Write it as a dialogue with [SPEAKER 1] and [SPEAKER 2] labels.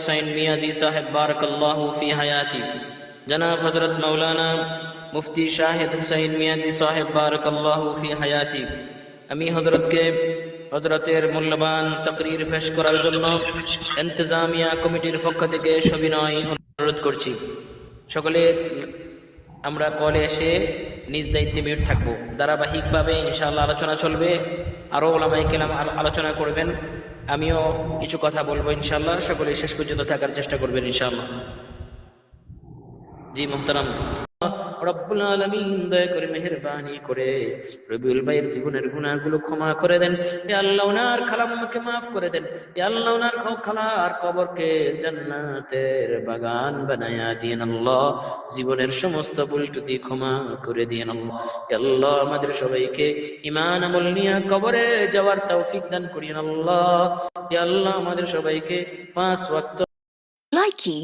[SPEAKER 1] হুসাইন মিয়াজি সাহেব বারাকাল্লাহু ফি হায়াতি, জনাব হযরত মাওলানা মুফতি শাহিদ হুসাইন মিয়াজি সাহেব বারাকাল্লাহু ফি হায়াতি। আমি হযরতের মূল্যবান তাকরীর পেশ করার জন্য ইন্তেজামিয়া কমিটির পক্ষ থেকে সবিনয় অনুরোধ করছি। সকলে আমরা কলে এসে নিজ দায়িত্বে মিউট থাকবো। ধারাবাহিকভাবে ইনশাআল্লাহ আলোচনা চলবে, আরো ওলামায়ে কেরাম আলোচনা করবেন, আমিও কিছু কথা বলবো ইনশাআল্লাহ। সকলে শেষ পর্যন্ত থাকার চেষ্টা করবেন ইনশাআল্লাহ। জি মুহতারাম, রব্বুল আলামিন দয়া করে মেহেরবানি করে রবিউল ভাইয়ের জীবনের গুনাহগুলো ক্ষমা করে দেন। ইয়া আল্লাহ ওনার খালাম্মাকে মাফ করে দেন। ইয়া আল্লাহ ওনার খালার কবরকে জান্নাতের বাগান বানায়া দিয়েন আল্লাহ। জীবনের সমস্ত ভুল ত্রুটি ক্ষমা করে দিয়েন আল্লাহ। ইয়া আল্লাহ আমাদের সবাইকে ঈমান আমল নিয়ে কবরে যাওয়ার তৌফিক দান করিয়েন আল্লাহ। ইয়া আল্লাহ আমাদের সবাইকে 5 ওয়াক্ত
[SPEAKER 2] Likey